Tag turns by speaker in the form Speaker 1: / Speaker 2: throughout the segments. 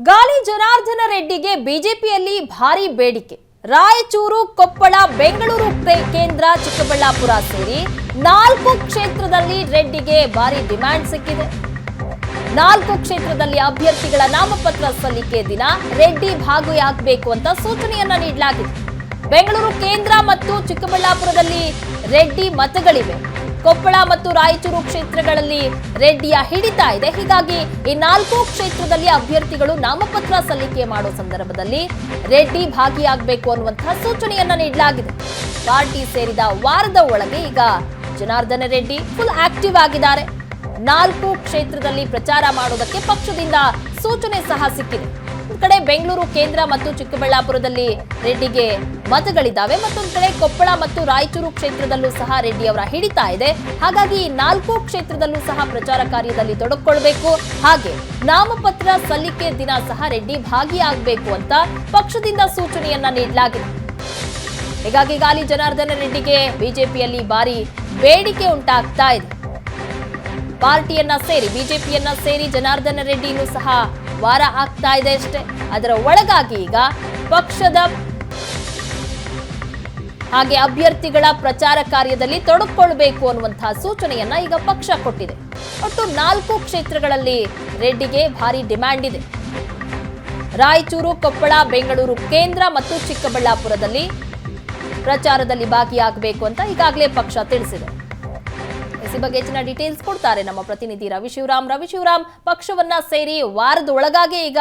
Speaker 1: ಗಾಲಿ ಜನಾರ್ದನ ರೆಡ್ಡಿಗೆ ಬಿಜೆಪಿಯಲ್ಲಿ ಭಾರಿ ಬೇಡಿಕೆ. ರಾಯಚೂರು, ಕೊಪ್ಪಳ, ಬೆಂಗಳೂರು ಕೇಂದ್ರ, ಚಿಕ್ಕಬಳ್ಳಾಪುರ ಸೇರಿ 4 ಕ್ಷೇತ್ರದಲ್ಲಿ ರೆಡ್ಡಿಗೆ ಭಾರಿ ಡಿಮ್ಯಾಂಡ್ ಸಿಕ್ಕಿದೆ. 4 ಕ್ಷೇತ್ರದಲ್ಲಿ ಅಭ್ಯರ್ಥಿಗಳ ನಾಮಪತ್ರ ಸಲ್ಲಿಕೆ ದಿನ ರೆಡ್ಡಿ ಭಾಗಿಯಾಗಬೇಕು ಅಂತ ಸೂಚನೆಯನ್ನ ನೀಡಲಾಗಿದೆ. ಬೆಂಗಳೂರು ಕೇಂದ್ರ ಮತ್ತು ಚಿಕ್ಕಬಳ್ಳಾಪುರದಲ್ಲಿ ರೆಡ್ಡಿ ಮತಗಳಿವೆ. ಕೊಪ್ಪಳ ಮತ್ತು ರಾಯಚೂರು ಕ್ಷೇತ್ರಗಳಲ್ಲಿ ರೆಡ್ಡಿಯ ಹಿಡಿತ ಇದೆ. ಹೀಗಾಗಿ ಈ 4 ಕ್ಷೇತ್ರದಲ್ಲಿ ಅಭ್ಯರ್ಥಿಗಳು ನಾಮಪತ್ರ ಸಲ್ಲಿಕೆ ಮಾಡೋ ಸಂದರ್ಭದಲ್ಲಿ ರೆಡ್ಡಿ ಭಾಗಿಯಾಗಬೇಕು ಅನ್ನುವಂತಹ ಸೂಚನೆಯನ್ನ ನೀಡಲಾಗಿದೆ. ಪಾರ್ಟಿ ಸೇರಿದ ವಾರದ ಒಳಗೆ ಈಗ ಜನಾರ್ದನ ರೆಡ್ಡಿ ಫುಲ್ ಆಕ್ಟಿವ್ ಆಗಿದ್ದಾರೆ. 4 ಕ್ಷೇತ್ರದಲ್ಲಿ ಪ್ರಚಾರ ಮಾಡೋದಕ್ಕೆ ಪಕ್ಷದಿಂದ ಸೂಚನೆ ಸಹ ಸಿಕ್ಕಿದೆ. ಒಂದು ಕಡೆ ಬೆಂಗಳೂರು ಕೇಂದ್ರ ಮತ್ತು ಚಿಕ್ಕಬಳ್ಳಾಪುರದಲ್ಲಿ ರೆಡ್ಡಿಗೆ ಮತಗಳಿದ್ದಾವೆ, ಮತ್ತೊಂದು ಕಡೆ ಕೊಪ್ಪಳ ಮತ್ತು ರಾಯಚೂರು ಕ್ಷೇತ್ರದಲ್ಲೂ ಸಹ ರೆಡ್ಡಿ ಅವರ ಹಿಡಿತ ಇದೆ. ಹಾಗಾಗಿ ಈ 4 ಕ್ಷೇತ್ರದಲ್ಲೂ ಸಹ ಪ್ರಚಾರ ಕಾರ್ಯದಲ್ಲಿ ತೊಡಗಿಕೊಳ್ಬೇಕು. ಹಾಗೆ ನಾಮಪತ್ರ ಸಲ್ಲಿಕೆ ದಿನ ಸಹ ರೆಡ್ಡಿ ಭಾಗಿಯಾಗಬೇಕು ಅಂತ ಪಕ್ಷದಿಂದ ಸೂಚನೆಯನ್ನ ನೀಡಲಾಗಿದೆ. ಹೀಗಾಗಿ ಗಾಲಿ ಜನಾರ್ದನ ರೆಡ್ಡಿಗೆ ಬಿಜೆಪಿಯಲ್ಲಿ ಭಾರಿ ಬೇಡಿಕೆ ಉಂಟಾಗ್ತಾ ಇದೆ. ಪಾರ್ಟಿಯನ್ನ ಸೇರಿ ಬಿಜೆಪಿಯನ್ನ ಸೇರಿ ಜನಾರ್ದನ ರೆಡ್ಡಿನೂ ಸಹ ವಾರ ಆಗ್ತಾ ಇದೆ ಅಷ್ಟೇ. ಅದರ ಒಳಗಾಗಿ ಈಗ ಪಕ್ಷದ ಹಾಗೆ ಅಭ್ಯರ್ಥಿಗಳ ಪ್ರಚಾರ ಕಾರ್ಯದಲ್ಲಿ ತೊಡಗಿಕೊಳ್ಬೇಕು ಅನ್ನುವಂತಹ ಸೂಚನೆಯನ್ನ ಈಗ ಪಕ್ಷ ಕೊಟ್ಟಿದೆ. ಒಟ್ಟು 4 ಕ್ಷೇತ್ರಗಳಲ್ಲಿ ರೆಡ್ಡಿಗೆ ಭಾರಿ ಡಿಮ್ಯಾಂಡ್ ಇದೆ. ರಾಯಚೂರು, ಕೊಪ್ಪಳ, ಬೆಂಗಳೂರು ಕೇಂದ್ರ ಮತ್ತು ಚಿಕ್ಕಬಳ್ಳಾಪುರದಲ್ಲಿ ಪ್ರಚಾರದಲ್ಲಿ ಭಾಗಿಯಾಗಬೇಕು ಅಂತ ಈಗಾಗಲೇ ಪಕ್ಷ ತಿಳಿಸಿದೆ. ಈ ಬಗ್ಗೆ ಹೆಚ್ಚಿನ ಡೀಟೇಲ್ಸ್ ಕೊಡ್ತಾರೆ ನಮ್ಮ ಪ್ರತಿನಿಧಿ ರವಿಶಿವರಾಮ್. ಪಕ್ಷವನ್ನ ಸೇರಿ ವಾರದ ಒಳಗಾಗಿ ಈಗ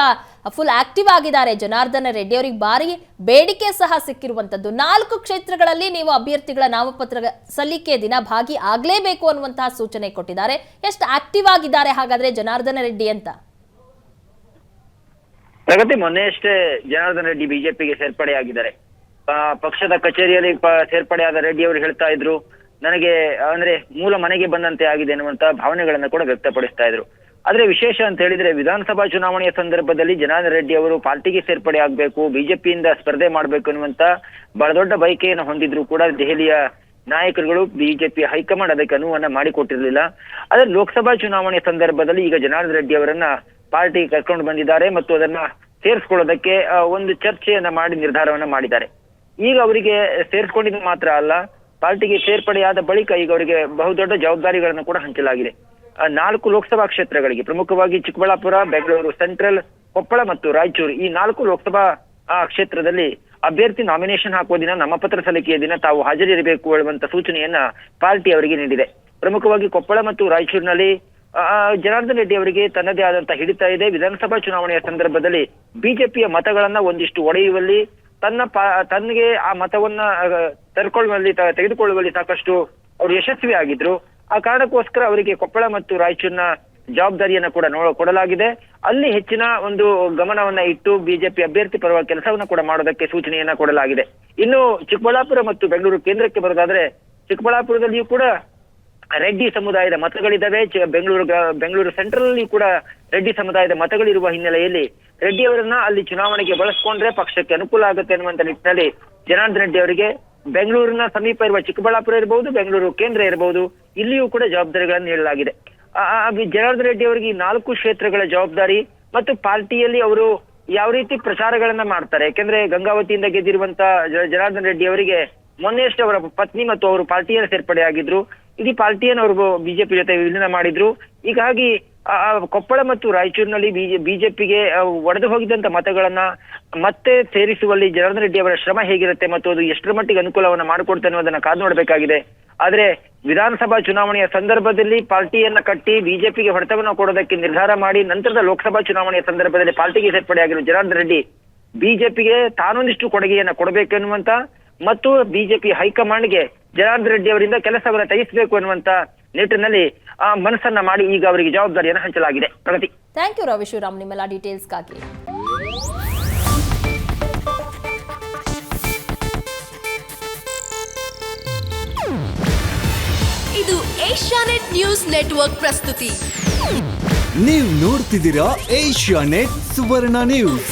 Speaker 1: ಫುಲ್ ಆಕ್ಟಿವ್ ಆಗಿದ್ದಾರೆ ಜನಾರ್ದನ ರೆಡ್ಡಿ. ಅವರಿಗೆ ಭಾರಿ ಬೇಡಿಕೆ ಸಹ ಸಿಕ್ಕಿರುವಂತದ್ದು. 4 ಕ್ಷೇತ್ರಗಳಲ್ಲಿ ನೀವು ಅಭ್ಯರ್ಥಿಗಳ ನಾಮಪತ್ರ ಸಲ್ಲಿಕೆ ದಿನ ಭಾಗಿ ಆಗ್ಲೇಬೇಕು ಅನ್ನುವಂತಹ ಸೂಚನೆ ಕೊಟ್ಟಿದ್ದಾರೆ. ಎಷ್ಟು ಆಕ್ಟಿವ್ ಆಗಿದ್ದಾರೆ ಹಾಗಾದ್ರೆ ಜನಾರ್ದನ ರೆಡ್ಡಿ ಅಂತ?
Speaker 2: ಪ್ರಗತಿ, ಮೊನ್ನೆಯಷ್ಟೇ ಜನಾರ್ದನ ರೆಡ್ಡಿ ಬಿಜೆಪಿಗೆ ಸೇರ್ಪಡೆಯಾಗಿದ್ದಾರೆ. ಪಕ್ಷದ ಕಚೇರಿಯಲ್ಲಿ ಸೇರ್ಪಡೆಯಾದ ರೆಡ್ಡಿ ಅವರು ಹೇಳ್ತಾ ಇದ್ರು, ನನಗೆ ಅಂದ್ರೆ ಮೂಲ ಮನೆಗೆ ಬಂದಂತೆ ಆಗಿದೆ ಎನ್ನುವಂತ ಭಾವನೆಗಳನ್ನ ಕೂಡ ವ್ಯಕ್ತಪಡಿಸ್ತಾ ಇದ್ರು. ಆದ್ರೆ ವಿಶೇಷ ಅಂತ ಹೇಳಿದ್ರೆ ವಿಧಾನಸಭಾ ಚುನಾವಣೆಯ ಸಂದರ್ಭದಲ್ಲಿ ಜನಾರ್ದನ ರೆಡ್ಡಿ ಅವರು ಪಾರ್ಟಿಗೆ ಸೇರ್ಪಡೆ ಆಗ್ಬೇಕು, ಬಿಜೆಪಿಯಿಂದ ಸ್ಪರ್ಧೆ ಮಾಡ್ಬೇಕು ಅನ್ನುವಂತ ಬಹಳ ದೊಡ್ಡ ಬಯಕೆಯನ್ನು ಹೊಂದಿದ್ರು ಕೂಡ ದೆಹಲಿಯ ನಾಯಕರುಗಳು, ಬಿಜೆಪಿ ಹೈಕಮಾಂಡ್ ಅದಕ್ಕೆ ಅನುವನ್ನ ಮಾಡಿಕೊಟ್ಟಿರ್ಲಿಲ್ಲ. ಆದ್ರೆ ಲೋಕಸಭಾ ಚುನಾವಣೆಯ ಸಂದರ್ಭದಲ್ಲಿ ಈಗ ಜನಾರ್ದನ ರೆಡ್ಡಿ ಅವರನ್ನ ಪಾರ್ಟಿ ಕರ್ಕೊಂಡು ಬಂದಿದ್ದಾರೆ ಮತ್ತು ಅದನ್ನ ಸೇರಿಸ್ಕೊಳ್ಳೋದಕ್ಕೆ ಒಂದು ಚರ್ಚೆಯನ್ನ ಮಾಡಿ ನಿರ್ಧಾರವನ್ನ ಮಾಡಿದ್ದಾರೆ. ಈಗ ಅವರಿಗೆ ಸೇರಿಸ್ಕೊಂಡಿದ್ದು ಮಾತ್ರ ಅಲ್ಲ, ಪಾರ್ಟಿಗೆ ಸೇರ್ಪಡೆಯಾದ ಬಳಿಕ ಈಗ ಅವರಿಗೆ ಬಹುದೊಡ್ಡ ಜವಾಬ್ದಾರಿಗಳನ್ನು ಕೂಡ ಹಂಚಲಾಗಿದೆ. 4 ಲೋಕಸಭಾ ಕ್ಷೇತ್ರಗಳಿಗೆ, ಪ್ರಮುಖವಾಗಿ ಚಿಕ್ಕಬಳ್ಳಾಪುರ, ಬೆಂಗಳೂರು ಸೆಂಟ್ರಲ್, ಕೊಪ್ಪಳ ಮತ್ತು ರಾಯಚೂರು, ಈ 4 ಲೋಕಸಭಾ ಕ್ಷೇತ್ರದಲ್ಲಿ ಅಭ್ಯರ್ಥಿ ನಾಮಿನೇಷನ್ ಹಾಕುವ ದಿನ, ನಾಮಪತ್ರ ಸಲ್ಲಿಕೆಯ ದಿನ ತಾವು ಹಾಜರಿರಬೇಕು ಎನ್ನುವಂತ ಸೂಚನೆಯನ್ನ ಪಾರ್ಟಿ ಅವರಿಗೆ ನೀಡಿದೆ. ಪ್ರಮುಖವಾಗಿ ಕೊಪ್ಪಳ ಮತ್ತು ರಾಯಚೂರಿನಲ್ಲಿ ಜನಾರ್ದನ ರೆಡ್ಡಿ ಅವರಿಗೆ ತನ್ನದೇ ಆದಂತಹ ಹಿಡಿತ ಇದೆ. ವಿಧಾನಸಭಾ ಚುನಾವಣೆಯ ಸಂದರ್ಭದಲ್ಲಿ ಬಿಜೆಪಿಯ ಮತಗಳನ್ನ ಒಂದಿಷ್ಟು ಒಡೆಯುವಲ್ಲಿ, ತನಗೆ ಆ ಮತವನ್ನ ತೆಗೆದುಕೊಳ್ಳುವಲ್ಲಿ ಸಾಕಷ್ಟು ಅವರು ಯಶಸ್ವಿ ಆಗಿದ್ರು. ಆ ಕಾರಣಕ್ಕೋಸ್ಕರ ಅವರಿಗೆ ಕೊಪ್ಪಳ ಮತ್ತು ರಾಯಚೂರಿನ ಜವಾಬ್ದಾರಿಯನ್ನ ಕೂಡ ಕೊಡಲಾಗಿದೆ. ಅಲ್ಲಿ ಹೆಚ್ಚಿನ ಒಂದು ಗಮನವನ್ನ ಇಟ್ಟು ಬಿಜೆಪಿ ಅಭ್ಯರ್ಥಿ ಪರವಾಗಿ ಕೆಲಸವನ್ನ ಕೂಡ ಮಾಡೋದಕ್ಕೆ ಸೂಚನೆಯನ್ನ ಕೊಡಲಾಗಿದೆ. ಇನ್ನು ಚಿಕ್ಕಬಳ್ಳಾಪುರ ಮತ್ತು ಬೆಂಗಳೂರು ಕೇಂದ್ರಕ್ಕೆ ಬರೋದಾದ್ರೆ, ಚಿಕ್ಕಬಳ್ಳಾಪುರದಲ್ಲಿಯೂ ಕೂಡ ರೆಡ್ಡಿ ಸಮುದಾಯದ ಮತಗಳಿದ್ದಾವೆ. ಬೆಂಗಳೂರು ಸೆಂಟ್ರಲ್ ಅಲ್ಲಿ ಕೂಡ ರೆಡ್ಡಿ ಸಮುದಾಯದ ಮತಗಳಿರುವ ಹಿನ್ನೆಲೆಯಲ್ಲಿ ರೆಡ್ಡಿ ಅವರನ್ನ ಅಲ್ಲಿ ಚುನಾವಣೆಗೆ ಬಳಸ್ಕೊಂಡ್ರೆ ಪಕ್ಷಕ್ಕೆ ಅನುಕೂಲ ಆಗುತ್ತೆ ಅನ್ನುವಂತ ನಿಟ್ಟಿನಲ್ಲಿ ಜನಾರ್ದನ ರೆಡ್ಡಿ ಅವರಿಗೆ ಬೆಂಗಳೂರಿನ ಸಮೀಪ ಇರುವ ಚಿಕ್ಕಬಳ್ಳಾಪುರ ಇರಬಹುದು, ಬೆಂಗಳೂರು ಕೇಂದ್ರ ಇರಬಹುದು, ಇಲ್ಲಿಯೂ ಕೂಡ ಜವಾಬ್ದಾರಿಗಳನ್ನು ನೀಡಲಾಗಿದೆ. ಜನಾರ್ದನ ರೆಡ್ಡಿ ಅವರಿಗೆ ಈ 4 ಕ್ಷೇತ್ರಗಳ ಜವಾಬ್ದಾರಿ ಮತ್ತು ಪಾರ್ಟಿಯಲ್ಲಿ ಅವರು ಯಾವ ರೀತಿ ಪ್ರಚಾರಗಳನ್ನ ಮಾಡ್ತಾರೆ. ಯಾಕೆಂದ್ರೆ ಗಂಗಾವತಿಯಿಂದ ಗೆದ್ದಿರುವಂತ ಜನಾರ್ದನ ರೆಡ್ಡಿ ಅವರಿಗೆ ಮೊನ್ನೆಯಷ್ಟೇ ಅವರ ಪತ್ನಿ ಮತ್ತು ಅವರು ಪಾರ್ಟಿಯಲ್ಲಿ ಸೇರ್ಪಡೆಯಾಗಿದ್ರು. ಇಡೀ ಪಾರ್ಟಿಯನ್ನು ಅವರು ಬಿಜೆಪಿ ಜೊತೆ ವಿಲೀನ ಮಾಡಿದ್ರು. ಹೀಗಾಗಿ ಕೊಪ್ಪಳ ಮತ್ತು ರಾಯಚೂರಿನಲ್ಲಿ ಬಿಜೆಪಿಗೆ ಒಡೆದು ಹೋಗಿದ್ದಂತ ಮತಗಳನ್ನ ಮತ್ತೆ ಸೇರಿಸುವಲ್ಲಿ ಜನಾರ್ದನ ರೆಡ್ಡಿ ಅವರ ಶ್ರಮ ಹೇಗಿರುತ್ತೆ ಮತ್ತು ಅದು ಎಷ್ಟರ ಮಟ್ಟಿಗೆ ಅನುಕೂಲವನ್ನ ಮಾಡಿಕೊಡ್ತೇನೆ ಅನ್ನೋದನ್ನ ಕಾದು ನೋಡ್ಬೇಕಾಗಿದೆ. ಆದ್ರೆ ವಿಧಾನಸಭಾ ಚುನಾವಣೆಯ ಸಂದರ್ಭದಲ್ಲಿ ಪಾರ್ಟಿಯನ್ನ ಕಟ್ಟಿ ಬಿಜೆಪಿಗೆ ಹೊಡೆತವನ್ನು ಕೊಡೋದಕ್ಕೆ ನಿರ್ಧಾರ ಮಾಡಿ ನಂತರದ ಲೋಕಸಭಾ ಚುನಾವಣೆಯ ಸಂದರ್ಭದಲ್ಲಿ ಪಾರ್ಟಿಗೆ ಸೇರ್ಪಡೆಯಾಗಿರುವ ಜನಾರ್ದನ ರೆಡ್ಡಿ ಬಿಜೆಪಿಗೆ ತಾನೊಂದಿಷ್ಟು ಕೊಡುಗೆಯನ್ನ ಕೊಡಬೇಕೆನ್ನುವಂತ ಮತ್ತು ಬಿಜೆಪಿ ಹೈಕಮಾಂಡ್ಗೆ ಜನಾರ್ದನ ರೆಡ್ಡಿ ಅವರಿಂದ ಕೆಲಸವನ್ನ ತೆಗೆಸಬೇಕು ಅನ್ನುವಂತ ನಿಟ್ಟಿನಲ್ಲಿ ಮನಸ್ಸನ್ನ ಮಾಡಿ ಈಗ ಅವರಿಗೆ ಜವಾಬ್ದಾರಿಯನ್ನು ಹಂಚಲಾಗಿದೆ. ಪ್ರಗತಿ,
Speaker 1: ಥ್ಯಾಂಕ್ ಯು ರವಿಶಿವರಾಮ್ ನಿಮ್ಮೆಲ್ಲ ಡೀಟೇಲ್ಸ್ಗಾಗಿ.
Speaker 3: ಇದು ಏಷ್ಯಾನೆಟ್ ನ್ಯೂಸ್ ನೆಟ್ವರ್ಕ್ ಪ್ರಸ್ತುತಿ.
Speaker 4: ನೀವು ನೋಡ್ತಿದ್ದೀರಾ ಏಷ್ಯಾನೆಟ್ ಸುವರ್ಣ ನ್ಯೂಸ್.